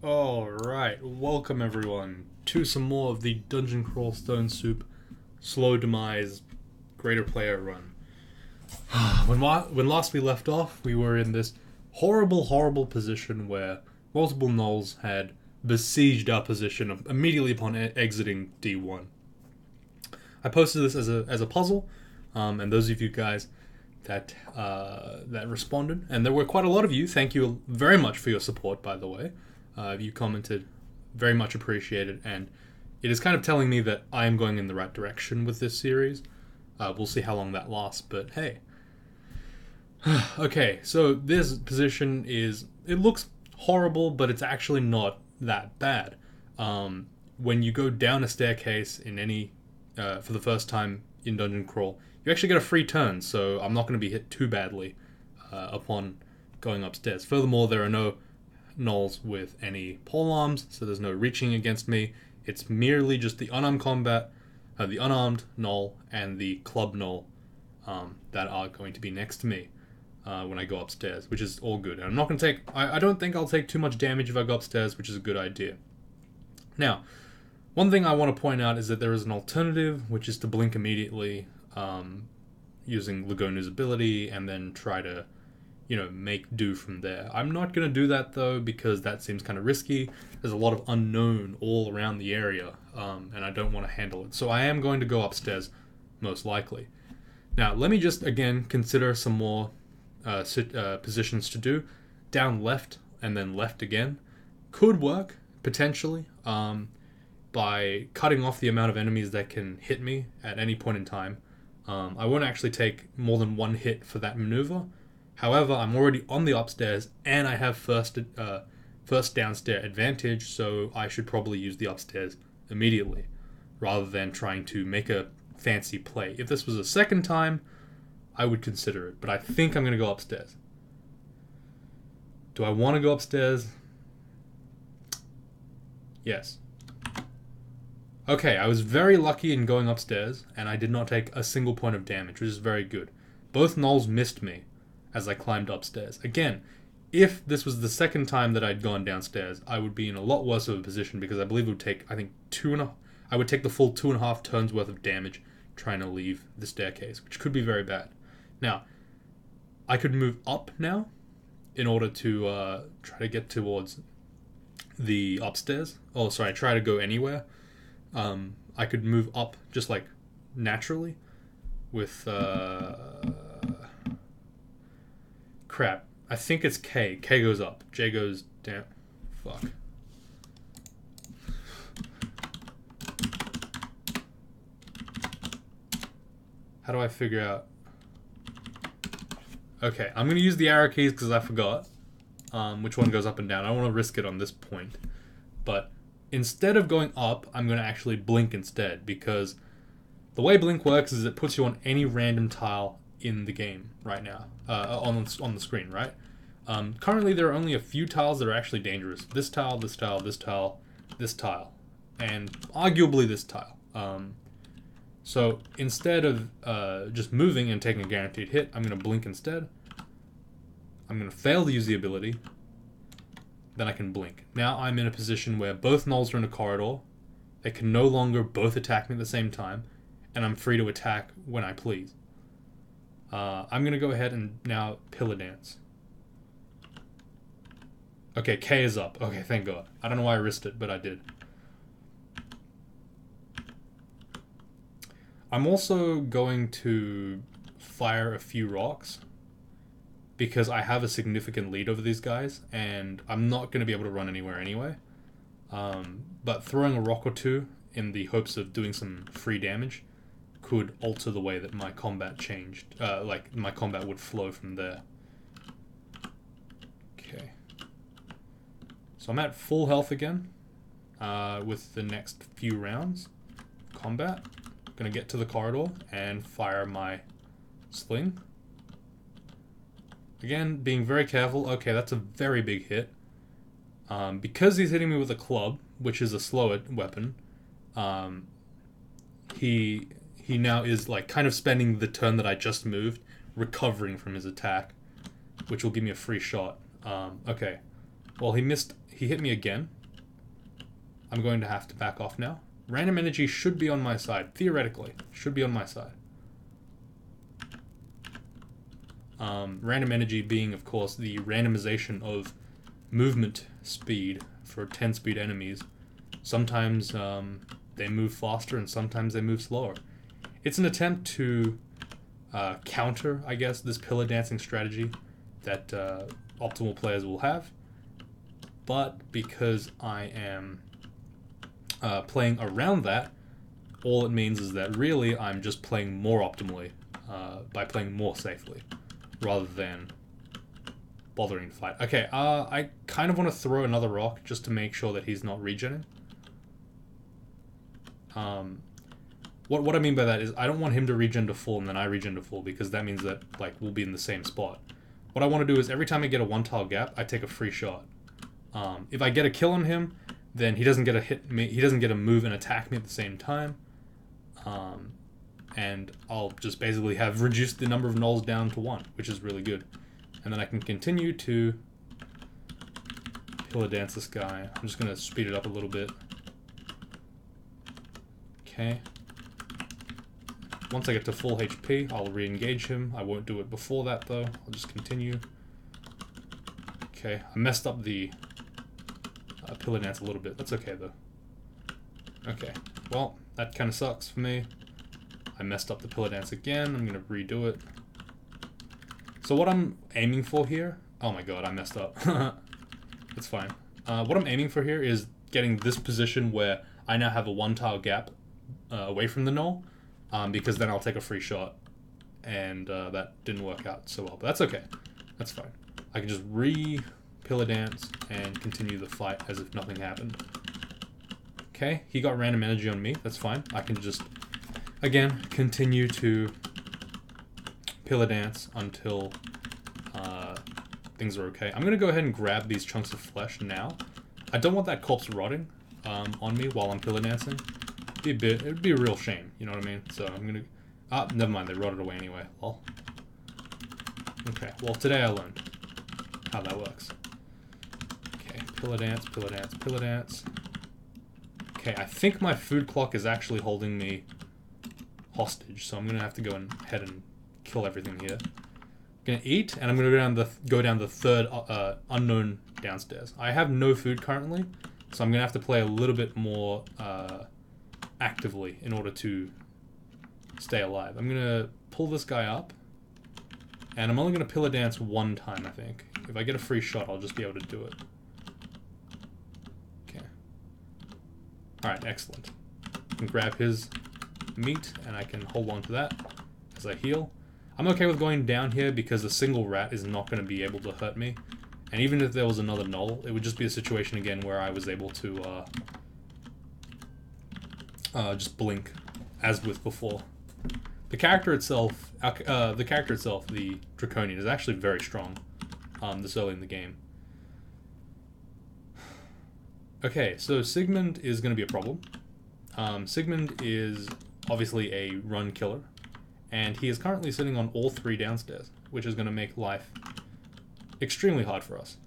Alright, welcome everyone to some more of the Dungeon Crawl Stone Soup Slow Demise Greaterplayer run. When last we left off, we were in this horrible position where multiple gnolls had besieged our position immediately upon exiting D1. I posted this as a puzzle, and those of you guys that responded, and there were quite a lot of you. Thank you very much for your support, by the way. You commented, very much appreciated, and it is kind of telling me that I am going in the right direction with this series. We'll see how long that lasts, but hey. Okay, so this position it looks horrible, but it's actually not that bad. When you go down a staircase in any, for the first time in Dungeon Crawl, you actually get a free turn, so I'm not going to be hit too badly upon going upstairs. Furthermore, there are no gnolls with any polearms, so there's no reaching against me. It's merely just the unarmed the unarmed gnoll and the club gnoll that are going to be next to me when I go upstairs, which is all good. And I'm not going to take... I don't think I'll take too much damage if I go upstairs, which is a good idea. Now, one thing I want to point out is that there is an alternative, which is to blink immediately using Lagonu's ability and then try to make do from there. I'm not going to do that, though, because that seems kind of risky. There's a lot of unknown all around the area, and I don't want to handle it. So I am going to go upstairs, most likely. Now, let me just, again, consider some more positions to do. Down left, and then left again. Could work, potentially, by cutting off the amount of enemies that can hit me at any point in time. I won't actually take more than one hit for that maneuver. However, I'm already on the upstairs, and I have first downstairs advantage, so I should probably use the upstairs immediately, rather than trying to make a fancy play. If this was a second time, I would consider it, but I think I'm going to go upstairs. Do I want to go upstairs? Yes. Okay, I was very lucky in going upstairs, and I did not take a single point of damage, which is very good. Both gnolls missed me as I climbed upstairs. Again, if this was the second time that I'd gone downstairs, I would be in a lot worse of a position, because I believe it would take, I would take the full 2.5 turns worth of damage trying to leave the staircase, which could be very bad. Now, I could move up now in order to try to get towards the upstairs. Oh, sorry, try to go anywhere. I could move up just like naturally with crap. I think it's K. K goes up. J goes down. Fuck. How do I figure out? Okay, I'm going to use the arrow keys because I forgot which one goes up and down. I don't want to risk it on this point. But instead of going up, I'm going to actually blink instead, because the way blink works is it puts you on any random tile in the game right now, on the screen, right? Currently, there are only a few tiles that are actually dangerous. This tile, this tile, this tile, this tile, and arguably this tile. So instead of just moving and taking a guaranteed hit, I'm going to blink instead. I'm going to fail to use the ability. Then I can blink. Now I'm in a position where both gnolls are in a corridor. They can no longer both attack me at the same time, and I'm free to attack when I please. I'm going to go ahead and now pillar dance. Okay, K is up. Okay, thank God. I don't know why I risked it, but I did. I'm also going to fire a few rocks, because I have a significant lead over these guys, and I'm not going to be able to run anywhere anyway. But throwing a rock or two in the hopes of doing some free damage could alter the way that my combat changed. Like, my combat would flow from there. Okay. So I'm at full health again with the next few rounds of combat. Gonna get to the corridor and fire my sling. Again, being very careful. Okay, that's a very big hit. Because he's hitting me with a club, which is a slower weapon, he now is like kind of spending the turn that I just moved, recovering from his attack, which will give me a free shot. Okay. Well, he missed he hit me again. I'm going to have to back off now. Random energy should be on my side. Theoretically, should be on my side. Random energy being, of course, the randomization of movement speed for 10 speed enemies. Sometimes they move faster and sometimes they move slower. It's an attempt to counter, I guess, this pillar dancing strategy that optimal players will have. But because I am playing around that, all it means is that really I'm just playing more optimally by playing more safely rather than bothering to fight. Okay, I kind of want to throw another rock just to make sure that he's not regenning. What I mean by that is I don't want him to regen to full and then I regen to full, because that means that like we'll be in the same spot. What I want to do is every time I get a one tile gap, I take a free shot. If I get a kill on him, then he doesn't get a hit me. He doesn't get a move and attack me at the same time. And I'll just basically have reduced the number of nulls down to 1, which is really good. And then I can continue to pillar dance this guy. I'm just gonna speed it up a little bit. Okay. Once I get to full HP, I'll re-engage him. I won't do it before that though. I'll just continue. Okay, I messed up the pillar dance a little bit. That's okay though. Okay, well, that kind of sucks for me. I messed up the pillar dance again. I'm gonna redo it. So what I'm aiming for here... Oh my god, I messed up. It's fine. What I'm aiming for here is getting this position where I now have a one tile gap away from the null, because then I'll take a free shot. And that didn't work out so well, but that's okay. That's fine. I can just pillar dance and continue the fight as if nothing happened. Okay, he got random energy on me. That's fine. I can just, again, continue to pillar dance until things are okay. I'm going to go ahead and grab these chunks of flesh now. I don't want that corpse rotting on me while I'm pillar dancing. It would be a real shame, you know what I mean? So I'm going to... never mind, they rotted away anyway. Well, okay, well today I learned how that works. Okay, pillar dance, pillar dance, pillar dance. Okay, I think my food clock is actually holding me hostage, so I'm gonna have to go ahead and kill everything here. I'm gonna eat, and I'm gonna go down the third unknown downstairs. I have no food currently, so I'm gonna have to play a little bit more actively in order to stay alive. I'm gonna pull this guy up, and I'm only gonna pillar dance one time, I think. If I get a free shot, I'll just be able to do it. Okay. Alright, excellent. I can grab his meat, and I can hold on to that as I heal. I'm okay with going down here because a single rat is not going to be able to hurt me. And even if there was another null, it would just be a situation again where I was able to just blink, as with before. The character itself, the Draconian, is actually very strong this early in the game. Okay, so Sigmund is going to be a problem. Sigmund is obviously a run killer, and he is currently sitting on all 3 downstairs, which is going to make life extremely hard for us.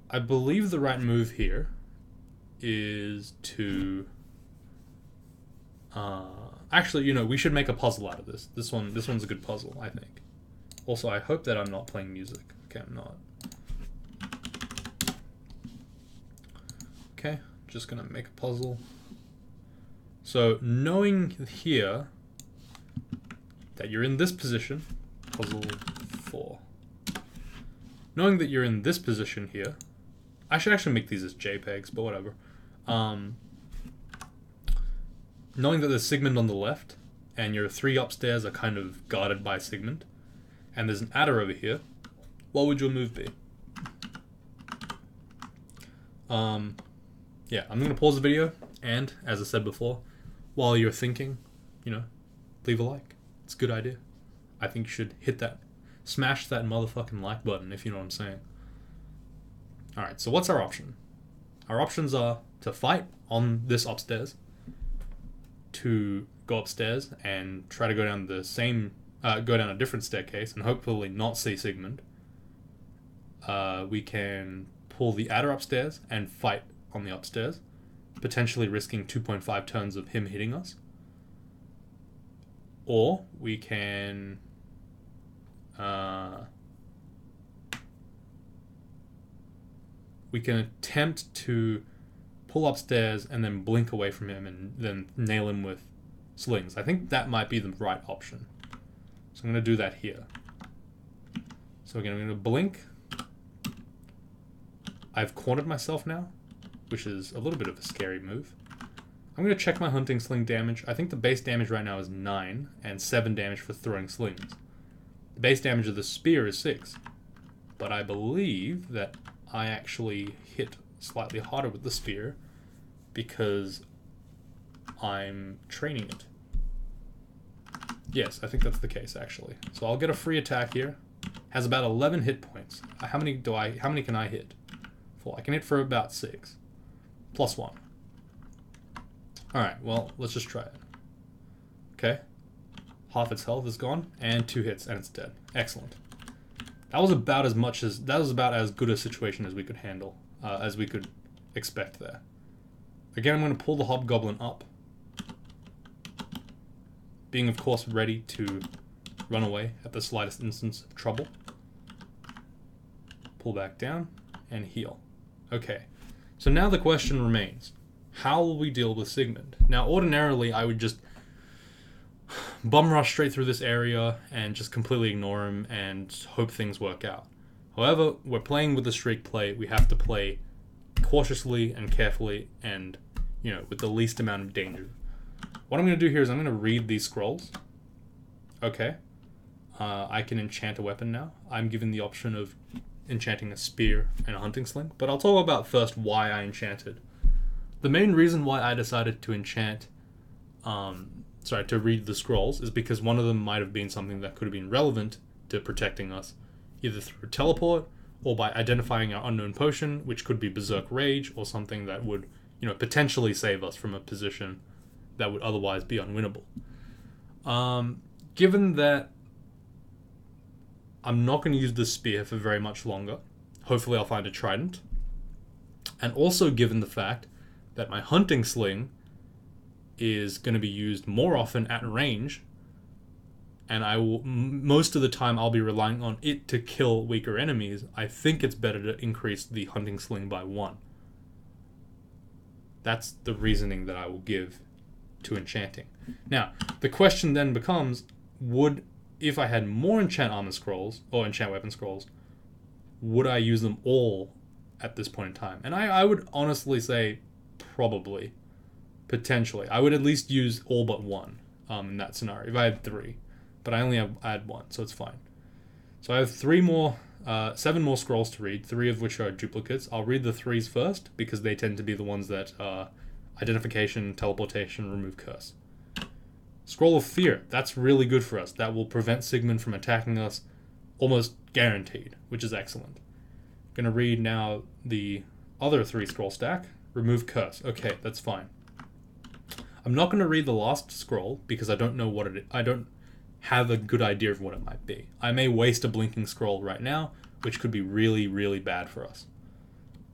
I believe the right move here is to... actually, you know, we should make a puzzle out of this. This one's a good puzzle, I think. Also, I hope that I'm not playing music. Okay, I'm not. Okay, just gonna make a puzzle. So, knowing here that you're in this position, puzzle 4. Knowing that you're in this position here, I should actually make these as JPEGs, but whatever. Knowing that there's Sigmund on the left, and your 3 upstairs are kind of guarded by Sigmund, and there's an adder over here, what would your move be? Yeah, I'm going to pause the video, and, as I said before, while you're thinking, you know, leave a like. It's a good idea. I think you should hit that, smash that motherfucking like button, if you know what I'm saying. Alright, so what's our option? Our options are to fight on this upstairs, to go upstairs and try to go down the same go down a different staircase and hopefully not see Sigmund. We can pull the adder upstairs and fight on the upstairs, potentially risking 2.5 turns of him hitting us. Or we can attempt to pull upstairs and then blink away from him and then nail him with slings. I think that might be the right option. So I'm going to do that here. So again, I'm going to blink. I've cornered myself now, which is a little bit of a scary move. I'm going to check my hunting sling damage. I think the base damage right now is 9 and 7 damage for throwing slings. The base damage of the spear is 6. But I believe that I actually hit slightly harder with the spear because I'm training it. Yes, I think that's the case actually. So I'll get a free attack here. Has about 11 hit points. How many can I hit? 4. I can hit for about 6. Plus 1. Alright, well, let's just try it. Okay. Half its health is gone, and 2 hits, and it's dead. Excellent. That was about as good a situation as we could handle, as we could expect there. Again, I'm going to pull the hobgoblin up. Being, of course, ready to run away at the slightest instance of trouble. Pull back down, and heal. Okay, so now the question remains. How will we deal with Sigmund? Now, ordinarily, I would just bum rush straight through this area and just completely ignore him and hope things work out. However, we're playing with the streak play. We have to play cautiously and carefully and, with the least amount of danger. What I'm going to do here is I'm going to read these scrolls. Okay. I can enchant a weapon now. I'm given the option of enchanting a spear and a hunting sling, but I'll talk about first why I enchanted. The main reason why I decided to enchant, to read the scrolls, is because one of them might have been something that could have been relevant to protecting us, either through teleport or by identifying our unknown potion, which could be Berserk Rage, or something that would, potentially save us from a position that would otherwise be unwinnable. Given that I'm not going to use the spear for very much longer, hopefully I'll find a trident, and also given the fact that my hunting sling is going to be used more often at range, and most of the time I'll be relying on it to kill weaker enemies, I think it's better to increase the hunting sling by 1. That's the reasoning that I will give to enchanting. Now, the question then becomes, if I had more enchant armor scrolls, or enchant weapon scrolls, would I use them all at this point in time? And I would honestly say probably. Potentially. I would at least use all but 1 in that scenario, if I had 3. But I only had 1, so it's fine. So I have 7 more scrolls to read, 3 of which are duplicates. I'll read the 3s first, because they tend to be the ones that identification, teleportation, remove curse. Scroll of Fear, that's really good for us. That will prevent Sigmund from attacking us, almost guaranteed, which is excellent. I'm going to read now the other 3 scroll stack. Remove curse. Okay, that's fine. I'm not going to read the last scroll because I don't know what it is. I don't have a good idea of what it might be. I may waste a blinking scroll right now, which could be really, really bad for us.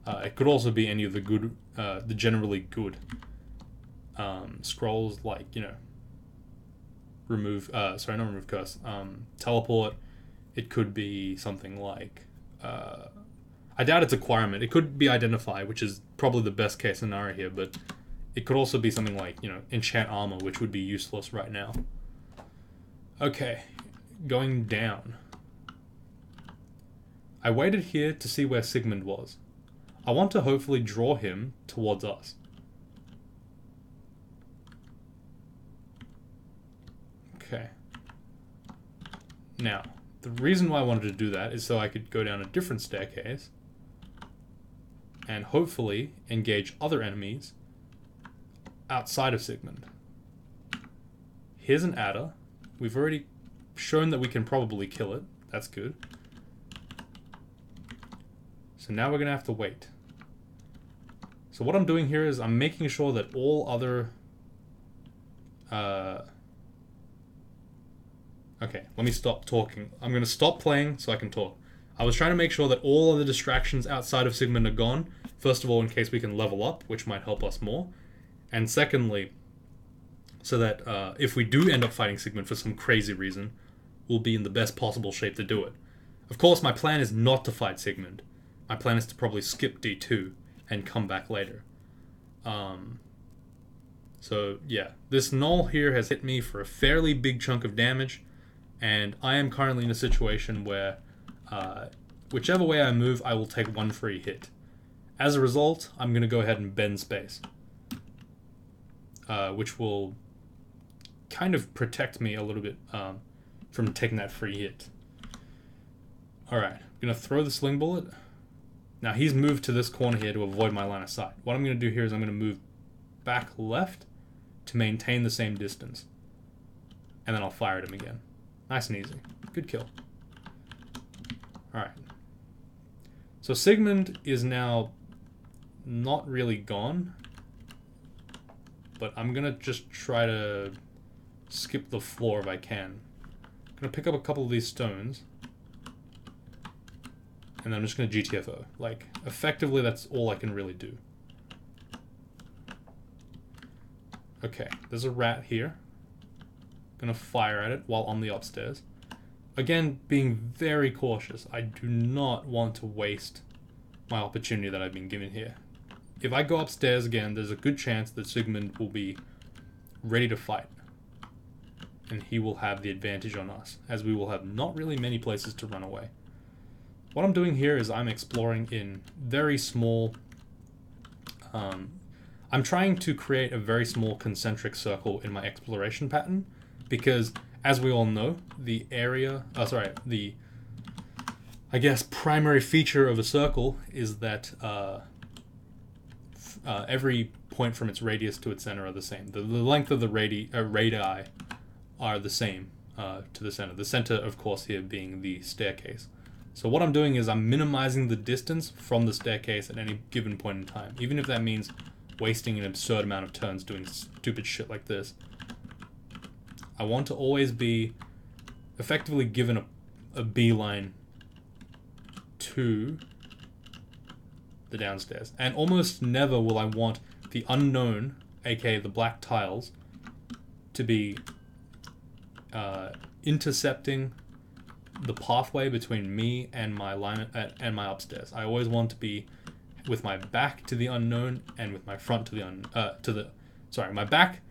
It could also be any of the generally good scrolls, like, remove curse. Teleport. It could be something like, I doubt it's acquirement. It could be identify, which is probably the best case scenario here, but it could also be something like, enchant armor, which would be useless right now. Okay, going down. I waited here to see where Sigmund was. I want to hopefully draw him towards us. Okay. Now, the reason why I wanted to do that is so I could go down a different staircase and hopefully engage other enemies outside of Sigmund. Here's an adder. We've already shown that we can probably kill it. That's good. So now we're going to have to wait. So what I'm doing here is I'm making sure that all other Okay, let me stop talking. I'm going to stop playing so I can talk. I was trying to make sure that all of the distractions outside of Sigmund are gone. First of all, in case we can level up, which might help us more. And secondly, so that if we do end up fighting Sigmund for some crazy reason, we'll be in the best possible shape to do it. Of course, my plan is not to fight Sigmund. My plan is to probably skip D2 and come back later. So yeah, this null here has hit me for a fairly big chunk of damage, and I am currently in a situation where whichever way I move, I will take one free hit. As a result, I'm going to go ahead and bend space, which will kind of protect me a little bit from taking that free hit. Alright, I'm going to throw the sling bullet. Now he's moved to this corner here to avoid my line of sight. What I'm going to do here is I'm going to move back left to maintain the same distance. And then I'll fire at him again. Nice and easy. Good kill. Alright. So Sigmund is now not really gone. But I'm going to just try to skip the floor if I can. I'm going to pick up a couple of these stones. And then I'm just going to GTFO. Like, effectively, that's all I can really do. Okay, there's a rat here. Gonna fire at it while on the upstairs. Again, being very cautious. I do not want to waste my opportunity that I've been given here. If I go upstairs again, there's a good chance that Sigmund will be ready to fight. And he will have the advantage on us, as we will have not really many places to run away. What I'm doing here is I'm exploring in very small... I'm trying to create a very small concentric circle in my exploration pattern, because, as we all know, the area... I guess, primary feature of a circle is that every point from its radius to its center are the same. The length of the radii are the same to the center. The center, of course, here being the staircase. So what I'm doing is I'm minimizing the distance from the staircase at any given point in time, even if that means wasting an absurd amount of turns doing stupid shit like this. I want to always be effectively given a beeline to the downstairs. And almost never will I want the unknown, aka the black tiles, to be intercepting the pathway between me and my line and my upstairs. I always want to be with my back to the unknown and with my front to the my back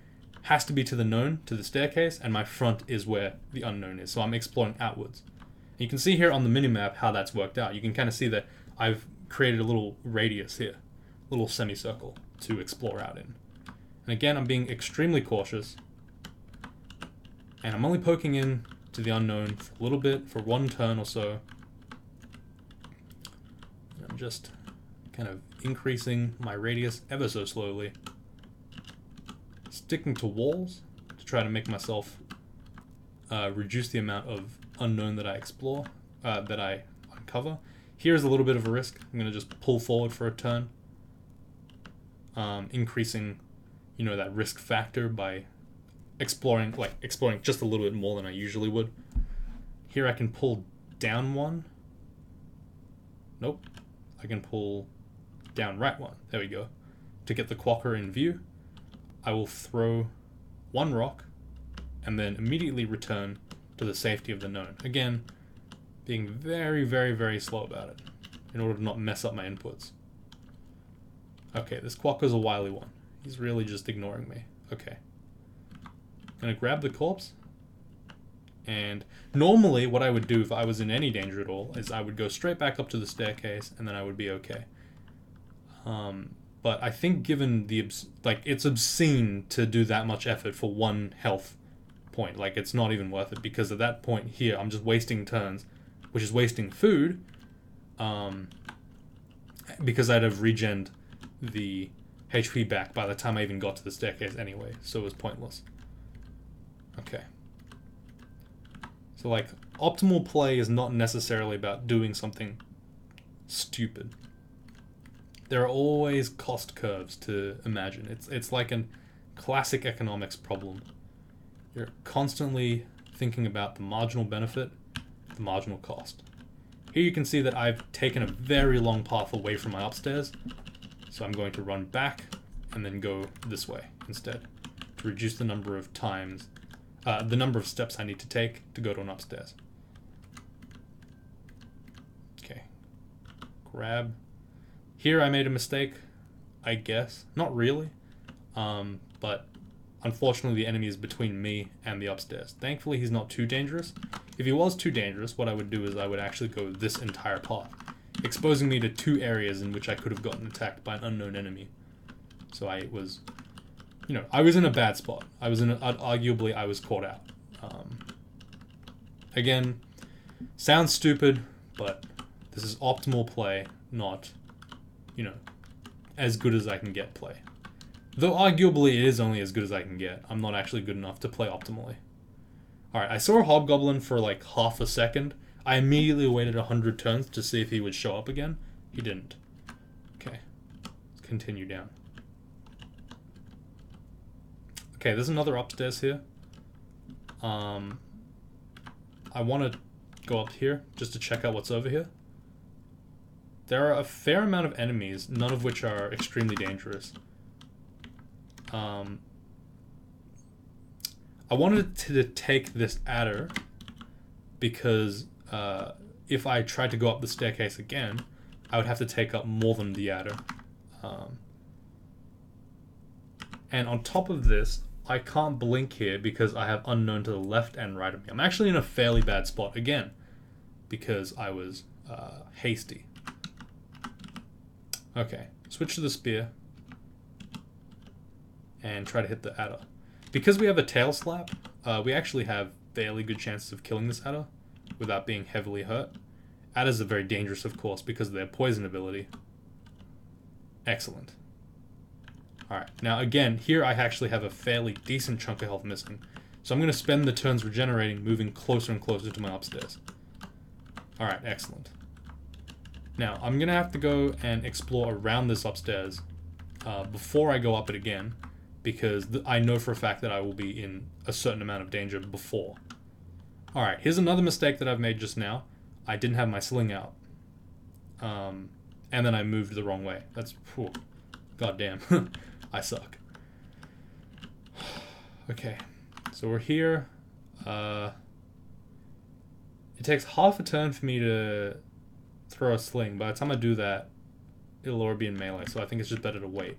has to be to the known, to the staircase, and my front is where the unknown is. So I'm exploring outwards. You can see here on the minimap how that's worked out. You can kind of see that I've created a little radius here, a little semicircle to explore out in. And again, I'm being extremely cautious, and I'm only poking in to the unknown for a little bit, for one turn or so. I'm just kind of increasing my radius ever so slowly, sticking to walls to try to make myself reduce the amount of unknown that I explore, that I uncover. Here's a little bit of a risk. I'm going to just pull forward for a turn, increasing, that risk factor by exploring just a little bit more than I usually would. Here I can pull down one. Nope. I can pull down right one. There we go. To get the quokka in view, I will throw one rock and then immediately return to the safety of the known. Again, being very, very, very slow about it in order to not mess up my inputs. Okay, this quokka's a wily one. He's really just ignoring me. Okay. I'm gonna grab the corpse, and normally what I would do if I was in any danger at all is I would go straight back up to the staircase and then I would be okay. But I think given the it's obscene to do that much effort for one health point. Like, it's not even worth it, because at that point here I'm just wasting turns, which is wasting food, because I'd have regened the HP back by the time I even got to the staircase anyway, so it was pointless. Okay. So, optimal play is not necessarily about doing something stupid. There are always cost curves to imagine. It's like a classic economics problem. You're constantly thinking about the marginal benefit, the marginal cost. Here you can see that I've taken a very long path away from my upstairs, so I'm going to run back and then go this way instead to reduce the number of times, the number of steps I need to take to go to an upstairs. Okay, grab. Here I made a mistake, I guess. Not really, but unfortunately the enemy is between me and the upstairs. Thankfully he's not too dangerous. If he was too dangerous, what I would do is I would actually go this entire path, exposing me to 2 areas in which I could have gotten attacked by an unknown enemy. So I was, you know, I was in a bad spot. Arguably I was caught out. Again, sounds stupid, but this is optimal play, not, you know, as good as I can get play. Though arguably it is only as good as I can get. I'm not actually good enough to play optimally. Alright, I saw a hobgoblin for like half a second. I immediately waited 100 turns to see if he would show up again. He didn't. Okay, let's continue down. Okay, there's another upstairs here. I want to go up here just to check out what's over here. There are a fair amount of enemies, none of which are extremely dangerous. I wanted to take this adder because if I tried to go up the staircase again, I would have to take up more than the adder. And on top of this, I can't blink here because I have unknown to the left and right of me. I'm actually in a fairly bad spot again because I was hasty. Okay, switch to the spear and try to hit the adder. Because we have a tail slap, we actually have fairly good chances of killing this adder without being heavily hurt. Adders are very dangerous, of course, because of their poison ability. Excellent. Alright, now again, here I actually have a fairly decent chunk of health missing. So I'm going to spend the turns regenerating, moving closer and closer to my upstairs. Alright, excellent. Now, I'm going to have to go and explore around this upstairs before I go up it again, because I know for a fact that I will be in a certain amount of danger before. Alright, here's another mistake that I've made just now. I didn't have my sling out. And then I moved the wrong way. That's... Whew, goddamn. I suck. Okay, so we're here. It takes half a turn for me to throw a sling. By the time I do that, it'll already be in melee, so I think it's just better to wait.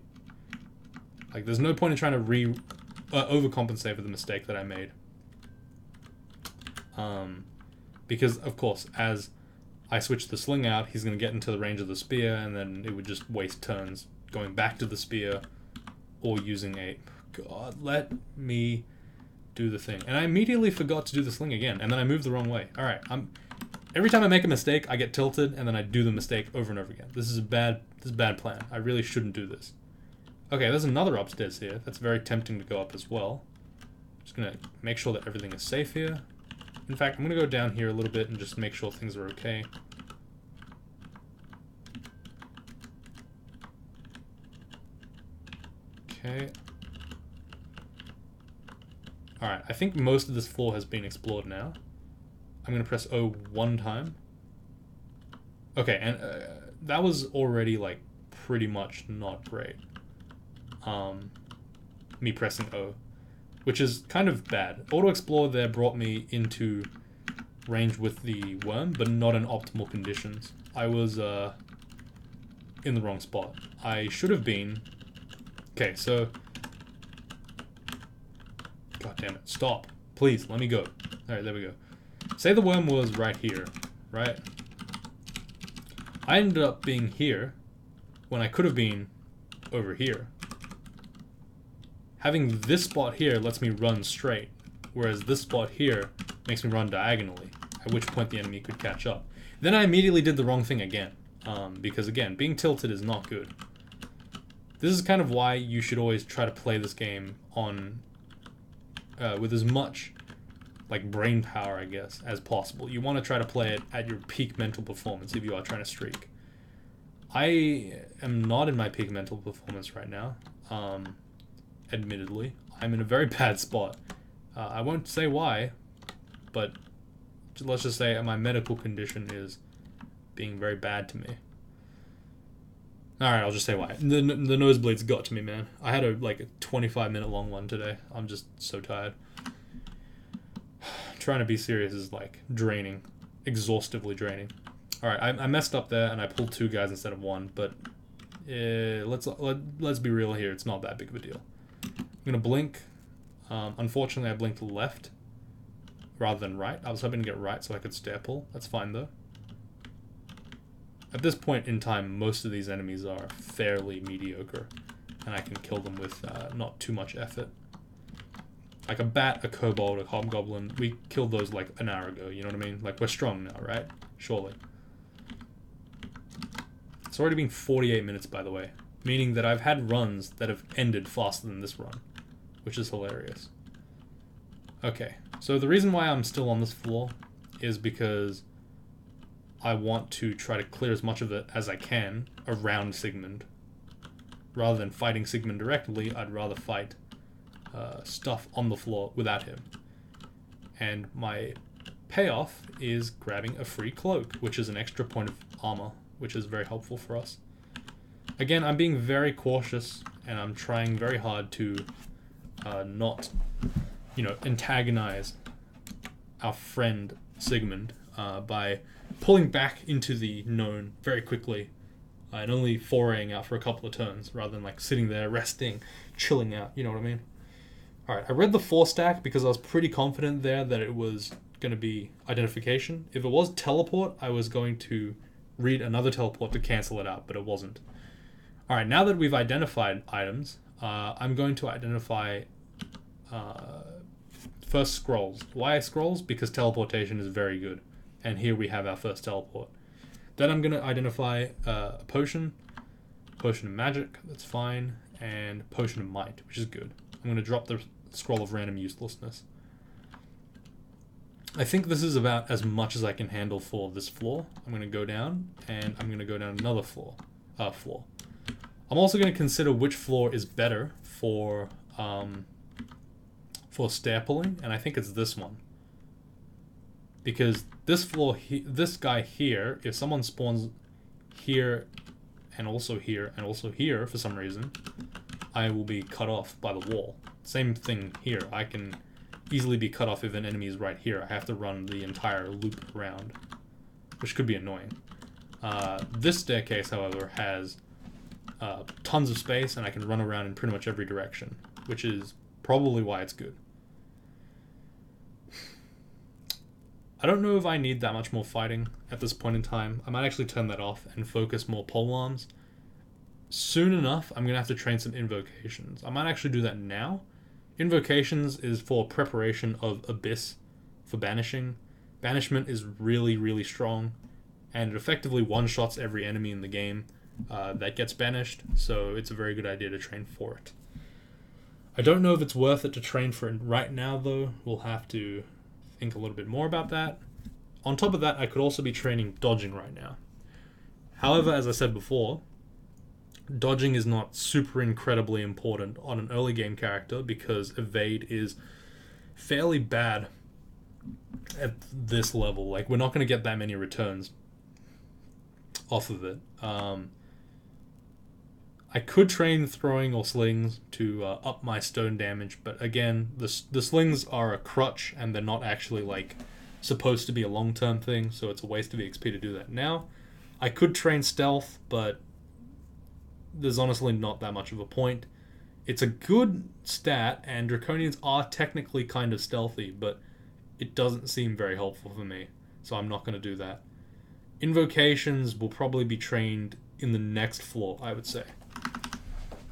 Like, there's no point in trying to overcompensate for the mistake that I made. Because, of course, as I switch the sling out, he's going to get into the range of the spear, and then it would just waste turns going back to the spear or using a... God, let me do the thing. And I immediately forgot to do the sling again, and then I moved the wrong way. Alright, every time I make a mistake, I get tilted, and then I do the mistake over and over again. This is a bad plan. I really shouldn't do this. Okay, there's another upstairs here. That's very tempting to go up as well. Just gonna make sure that everything is safe here. In fact, I'm gonna go down here a little bit and just make sure things are okay. Okay. Alright, I think most of this floor has been explored now. I'm gonna press O one time. Okay, and that was already, like, pretty much not great. Me pressing O, which is kind of bad. Auto-explore there brought me into range with the worm, but not in optimal conditions. I was in the wrong spot. I should have been... Okay, so... God damn it, stop. Please, let me go. Alright, there we go. Say the worm was right here, right? I ended up being here when I could have been over here. Having this spot here lets me run straight, whereas this spot here makes me run diagonally, at which point the enemy could catch up. Then I immediately did the wrong thing again, because again, being tilted is not good. This is kind of why you should always try to play this game on with as much like brain power, I guess, as possible. You want to try to play it at your peak mental performance if you are trying to streak. I am not in my peak mental performance right now. Admittedly, I'm in a very bad spot. I won't say why, but let's just say my medical condition is being very bad to me. Alright, I'll just say why. The nosebleeds got to me, man. I had a 25-minute long one today. I'm just so tired. Trying to be serious is draining. Exhaustively draining. Alright, I messed up there and I pulled 2 guys instead of 1, but let's be real here. It's not that big of a deal. I'm gonna blink. Unfortunately, I blinked left rather than right. I was hoping to get right so I could stare pull. That's fine though. At this point in time, most of these enemies are fairly mediocre, and I can kill them with not too much effort. Like a bat, a kobold, a hobgoblin, we killed those an hour ago, you know what I mean? We're strong now, right? Surely. It's already been 48 minutes, by the way, meaning that I've had runs that have ended faster than this run, which is hilarious. Okay, so the reason why I'm still on this floor is because I want to try to clear as much of it as I can around Sigmund. Rather than fighting Sigmund directly, I'd rather fight stuff on the floor without him. And my payoff is grabbing a free cloak, which is an extra point of armor, which is very helpful for us. Again, I'm being very cautious, and I'm trying very hard to not, antagonize our friend Sigmund by pulling back into the known very quickly and only foraying out for a couple of turns rather than sitting there resting, chilling out, you know what I mean? Alright, I read the 4 stack because I was pretty confident there that it was going to be identification. If it was teleport, I was going to read another teleport to cancel it out, but it wasn't. Alright, now that we've identified items, I'm going to identify first scrolls. Why scrolls? Because teleportation is very good. And here we have our first teleport. Then I'm going to identify a potion of magic, that's fine, and potion of might, which is good. I'm going to drop the scroll of random uselessness. I think this is about as much as I can handle for this floor. I'm going to go down, and I'm going to go down another floor. I'm also going to consider which floor is better for stair pulling, and I think it's this one. Because this floor, this guy here, if someone spawns here, and also here, and also here for some reason, I will be cut off by the wall. Same thing here. I can easily be cut off if an enemy is right here. I have to run the entire loop around, which could be annoying. This staircase, however, has tons of space, and I can run around in pretty much every direction, which is probably why it's good. I don't know if I need that much more fighting at this point in time. I might actually turn that off and focus more polearms. Soon enough, I'm going to have to train some invocations. I might actually do that now. Invocations is for preparation of Abyss for banishing. Banishment is really, really strong, and it effectively one-shots every enemy in the game that gets banished, so it's a very good idea to train for it. I don't know if it's worth it to train for it right now, though. We'll have to think a little bit more about that. On top of that, I could also be training dodging right now. However, as I said before, dodging is not super incredibly important on an early game character because evade is fairly bad at this level. We're not going to get that many returns off of it. I could train throwing or slings to up my stone damage, but again, the slings are a crutch and they're not actually supposed to be a long-term thing, so it's a waste of EXP to do that now. I could train stealth, but there's honestly not that much of a point. It's a good stat, and Draconians are technically kind of stealthy, but it doesn't seem very helpful for me, so I'm not going to do that. Invocations will probably be trained in the next floor, I would say.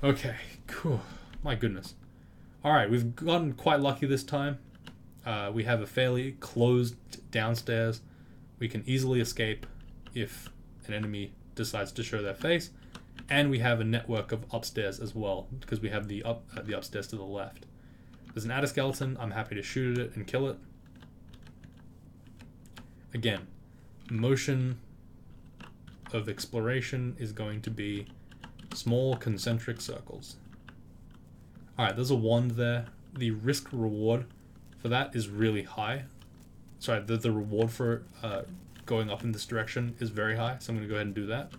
Okay, cool. My goodness. Alright, we've gotten quite lucky this time. We have a fairly closed downstairs. We can easily escape if an enemy decides to show their face. And we have a network of upstairs as well, because we have the upstairs to the left. There's an adder skeleton. I'm happy to shoot at it and kill it. Again, motion of exploration is going to be small concentric circles. Alright, there's a wand there. The risk reward for that is really high. sorry, the reward for going up in this direction is very high, so I'm going to go ahead and do that.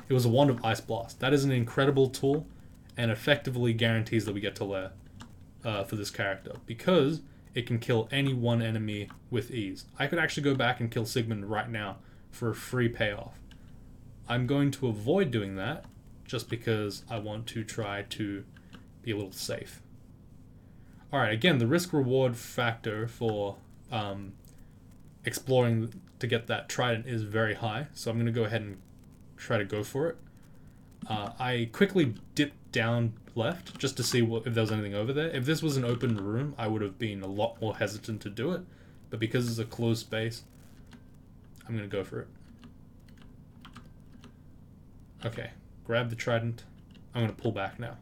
It was a Wand of Ice Blast. That is an incredible tool, and effectively guarantees that we get to lair for this character, because it can kill any one enemy with ease. I could actually go back and kill Sigmund right now for a free payoff. I'm going to avoid doing that, just because I want to try to be a little safe. Alright, again, the risk-reward factor for exploring to get that trident is very high, so I'm going to go ahead and try to go for it. I quickly dipped down left just to see if there was anything over there. If this was an open room, I would have been a lot more hesitant to do it, but because it's a closed space, I'm going to go for it. Okay, grab the trident. I'm going to pull back now.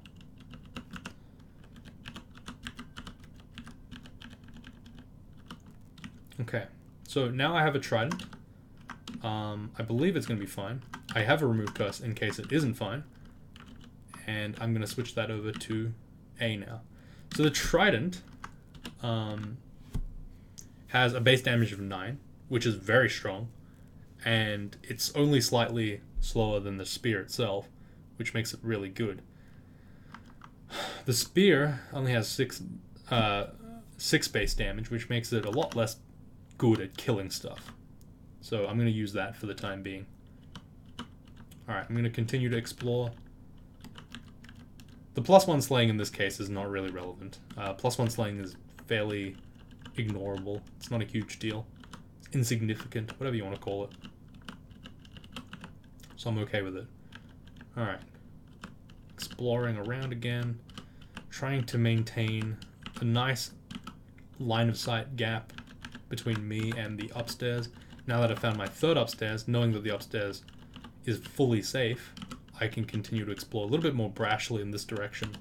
Okay, so now I have a trident. I believe it's going to be fine. I have a remove curse in case it isn't fine. And I'm going to switch that over to A now. So the trident has a base damage of 9, which is very strong. And it's only slightly slower than the spear itself, which makes it really good. The spear only has 6 base damage, which makes it a lot less good at killing stuff. So I'm going to use that for the time being. Alright, I'm going to continue to explore. The +1 slaying in this case is not really relevant. +1 slaying is fairly ignorable. It's not a huge deal. It's insignificant, whatever you want to call it. So I'm okay with it. Alright. Exploring around again. Trying to maintain a nice line of sight gap between me and the upstairs. Now that I've found my third upstairs, knowing that the upstairs is fully safe, I can continue to explore a little bit more brashly in this direction.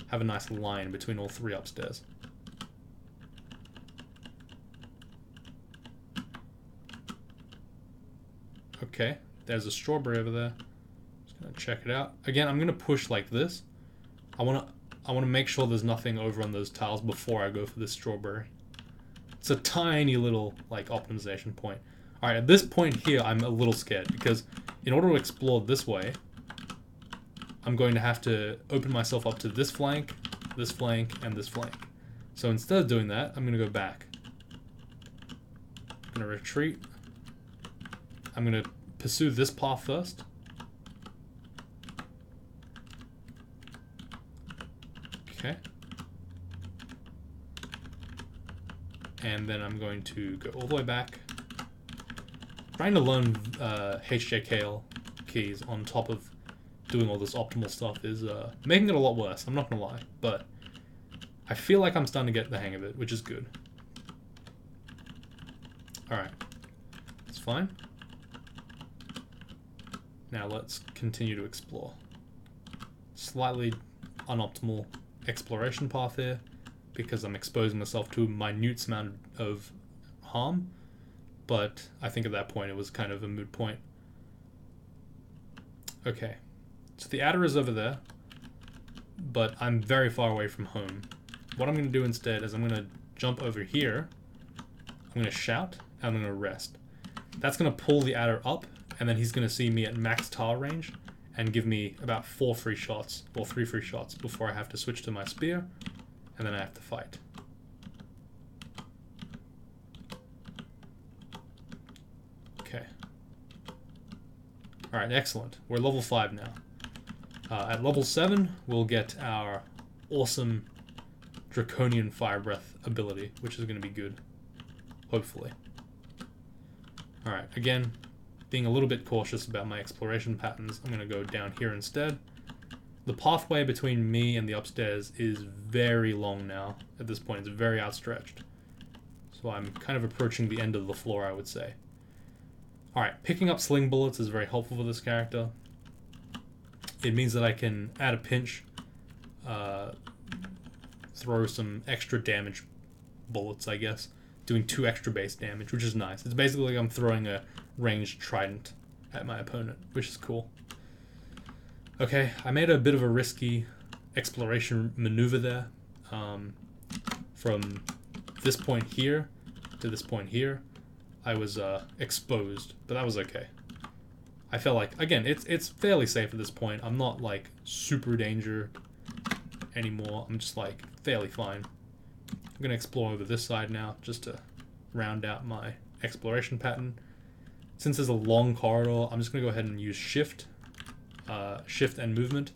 Have a nice line between all 3 upstairs. Okay, there's a strawberry over there. Just gonna check it out. Again, I'm gonna push like this. I wanna make sure there's nothing over on those tiles before I go for this strawberry. It's a tiny little, like, optimization point. Alright, at this point here, I'm a little scared, because in order to explore this way, I'm going to have to open myself up to this flank, and this flank. So instead of doing that, I'm going to go back. I'm going to retreat. I'm going to pursue this path first. Okay. And then I'm going to go all the way back. Trying to learn HJKL keys on top of doing all this optimal stuff is making it a lot worse, I'm not gonna lie. But I feel like I'm starting to get the hang of it, which is good. Alright. It's fine. Now let's continue to explore. Slightly unoptimal exploration path here, because I'm exposing myself to a minute amount of harm, but I think at that point it was kind of a moot point. Okay, so the adder is over there, but I'm very far away from home. What I'm going to do instead is I'm going to jump over here, I'm going to shout, and I'm going to rest. That's going to pull the adder up, and then he's going to see me at max tar range, and give me about 4 free shots, or 3 free shots, before I have to switch to my spear, and then I have to fight. Okay. Alright, excellent. We're level 5 now. At level 7, we'll get our awesome Draconian Fire Breath ability, which is going to be good. Hopefully. Alright, again, being a little bit cautious about my exploration patterns, I'm going to go down here instead. The pathway between me and the upstairs is very long now. At this point, it's very outstretched. So I'm kind of approaching the end of the floor, I would say. Alright, picking up sling bullets is very helpful for this character. It means that I can, at a pinch, throw some extra damage bullets, I guess. Doing 2 extra base damage, which is nice. It's basically like I'm throwing a ranged trident at my opponent, which is cool. Okay, I made a bit of a risky exploration maneuver there. From this point here to this point here, I was exposed, but that was okay. I felt like, again, it's fairly safe at this point. I'm not like super danger anymore. I'm just like fairly fine. I'm gonna explore over this side now just to round out my exploration pattern. Since there's a long corridor, I'm just gonna go ahead and use shift and movement.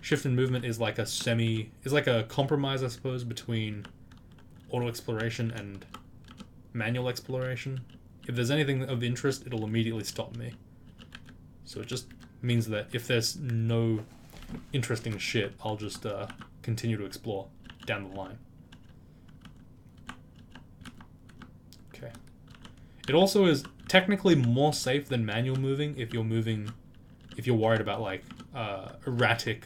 Shift and movement is like a compromise, I suppose, between auto exploration and manual exploration. If there's anything of interest, it'll immediately stop me. So it just means that if there's no interesting shit, I'll just continue to explore down the line. Okay. It also is technically more safe than manual moving if you're worried about like erratic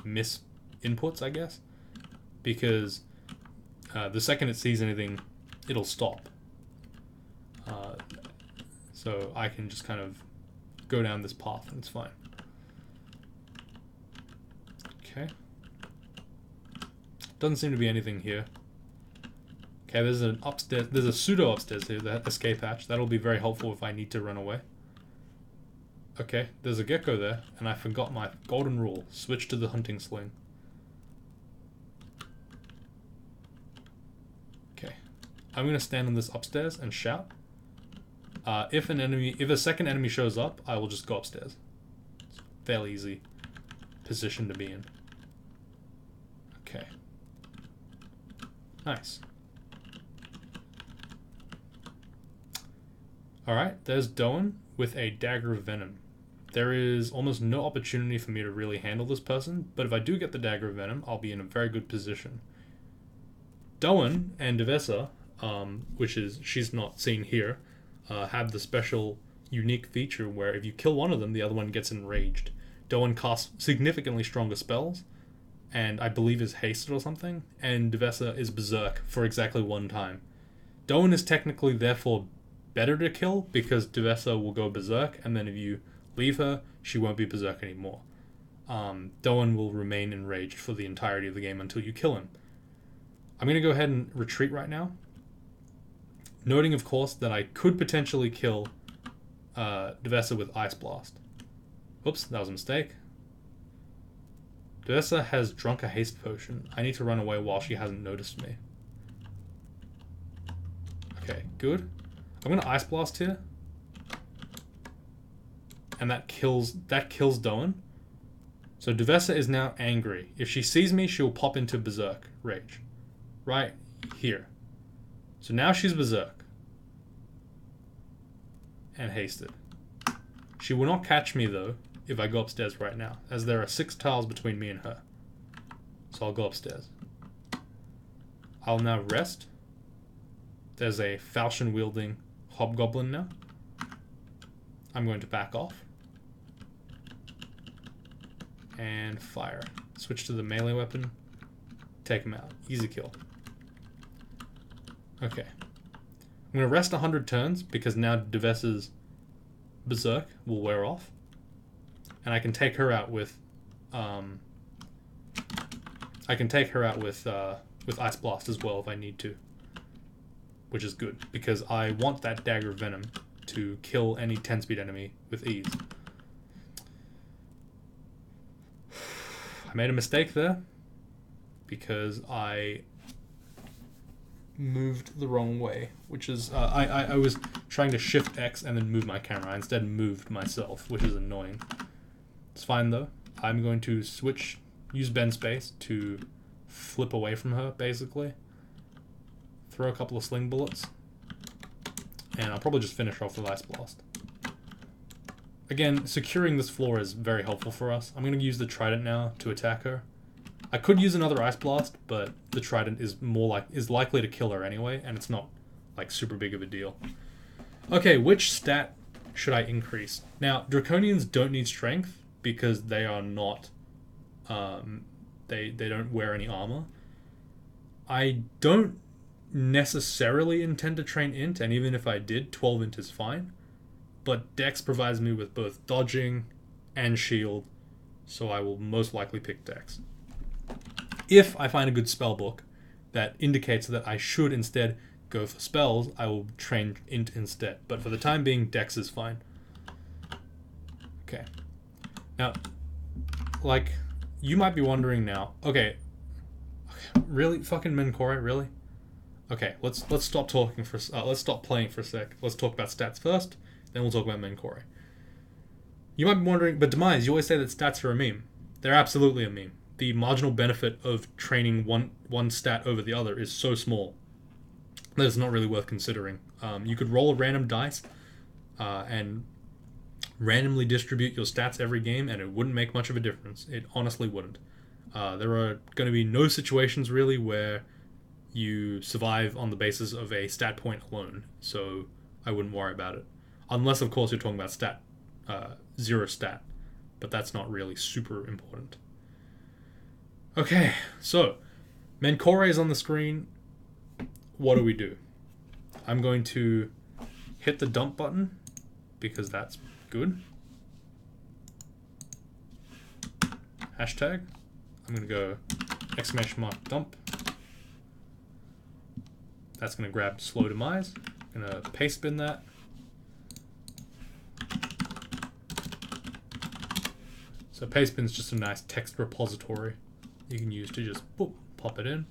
miss inputs, I guess, because the second it sees anything, it'll stop. So I can just kind of go down this path and it's fine. Okay. Doesn't seem to be anything here. Okay, there's a pseudo upstairs here, that escape hatch. That'll be very helpful if I need to run away. Okay, there's a gecko there, and I forgot my golden rule. Switch to the hunting sling. Okay. I'm gonna stand on this upstairs and shout. If a second enemy shows up, I will just go upstairs. It's a fairly easy position to be in. Okay. Nice. Alright, there's Doan with a dagger of venom. There is almost no opportunity for me to really handle this person, but if I do get the dagger of venom, I'll be in a very good position. Doan and Devesa, which is, she's not seen here, have the special unique feature where if you kill one of them, the other one gets enraged. Doan casts significantly stronger spells, and I believe is hasted or something, and Devesa is berserk for exactly one time. Doan is technically therefore better to kill because Devesa will go berserk, and then if you leave her, she won't be berserk anymore. Doan will remain enraged for the entirety of the game until you kill him. I'm going to go ahead and retreat right now, noting of course that I could potentially kill Devesa with Ice Blast. Oops, that was a mistake. Devesa has drunk a haste potion. I need to run away while she hasn't noticed me. Okay, good. I'm gonna Ice Blast here. And that kills Doan. So Devesa is now angry. If she sees me, she'll pop into berserk rage. Right here. So now she's berserk. And hasted. She will not catch me though if I go upstairs right now, as there are 6 tiles between me and her. So I'll go upstairs. I'll now rest. There's a falchion wielding hobgoblin now. I'm going to back off. And fire. Switch to the melee weapon. Take him out. Easy kill. Okay. I'm going to rest 100 turns because now Devesa's berserk will wear off. And I can take her out with with Ice Blast as well if I need to. Which is good, because I want that dagger of venom to kill any 10-speed enemy with ease. I made a mistake there, because I moved the wrong way, which is, I was trying to shift X and then move my camera. I instead moved myself, which is annoying. It's fine though. I'm going to use bend space to flip away from her, basically. Throw a couple of sling bullets. And I'll probably just finish off with Ice Blast. Again, securing this floor is very helpful for us. I'm going to use the trident now to attack her. I could use another Ice Blast, but the trident is likely to kill her anyway, and it's not like super big of a deal. Okay, which stat should I increase? Now, Draconians don't need strength because they are not they don't wear any armor. I don't necessarily intend to train int, and even if I did, 12 int is fine. But Dex provides me with both dodging and shield, so I will most likely pick Dex. If I find a good spellbook that indicates that I should instead go for spells, I will train int instead. But for the time being, dex is fine. Okay. Now, like, you might be wondering now, okay, really? Fucking Menkore, really? Okay, let's stop talking for, let's stop playing for a sec. Let's talk about stats first, then we'll talk about Menkore. You might be wondering, but Demise, you always say that stats are a meme. They're absolutely a meme. The marginal benefit of training one stat over the other is so small that it's not really worth considering. You could roll a random dice and randomly distribute your stats every game, and it wouldn't make much of a difference. It honestly wouldn't. There are going to be no situations really where you survive on the basis of a stat point alone, so I wouldn't worry about it. Unless, of course, you're talking about zero stat, but that's not really super important. Okay, so Menkore is on the screen. What do? I'm going to hit the dump button because that's good. Hashtag. I'm going to go !dump. That's going to grab slow demise. I'm going to paste bin that. So paste bin is just a nice text repository you can use to just pop it in,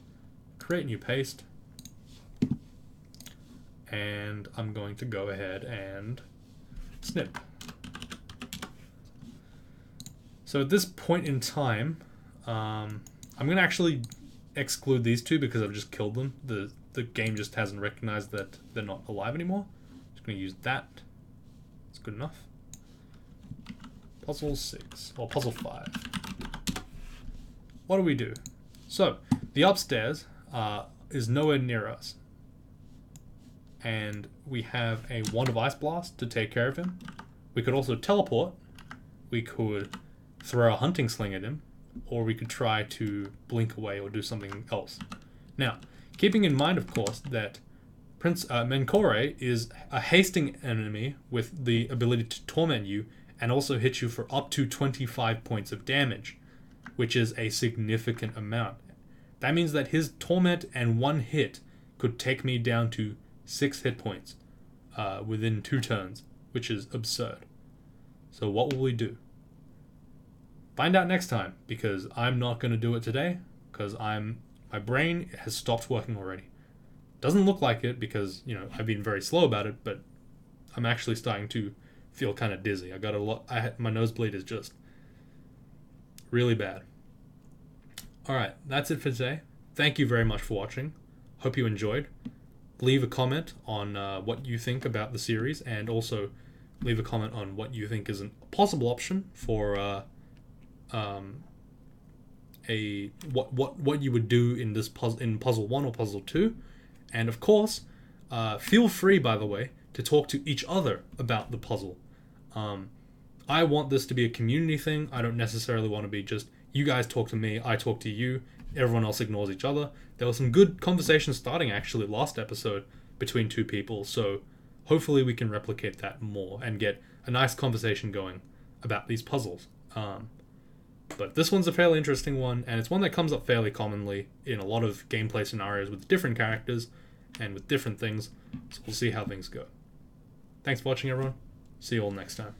create new paste, and I'm going to go ahead and snip. So at this point in time, I'm going to actually exclude these two because I've just killed them. The game just hasn't recognized that they're not alive anymore. Just going to use that. It's good enough. Puzzle 6, or puzzle 5. What do? So, the upstairs is nowhere near us. And we have a Wand of Ice Blast to take care of him. We could also teleport. We could throw a hunting sling at him. Or we could try to blink away or do something else. Now, keeping in mind, of course, that Menkore is a hasting enemy with the ability to torment you and also hit you for up to 25 points of damage, which is a significant amount. That means that his torment and one hit could take me down to 6 hit points within 2 turns, which is absurd. So what will we do? Find out next time, because I'm not going to do it today, because my brain has stopped working already. Doesn't look like it because, I've been very slow about it, but I'm actually starting to feel kind of dizzy. My nosebleed is just really bad. Alright, that's it for today. Thank you very much for watching. Hope you enjoyed. Leave a comment on what you think about the series, and also leave a comment on what you think is a possible option for what you would do in this puzzle 1 or puzzle 2. And of course, feel free, by the way, to talk to each other about the puzzle. I want this to be a community thing. I don't necessarily want to be just you guys talk to me, I talk to you, everyone else ignores each other. There was some good conversation starting actually last episode between 2 people, so hopefully we can replicate that more and get a nice conversation going about these puzzles. But this one's a fairly interesting one, and it's one that comes up fairly commonly in a lot of gameplay scenarios with different characters and with different things, so we'll see how things go. Thanks for watching, everyone. See you all next time.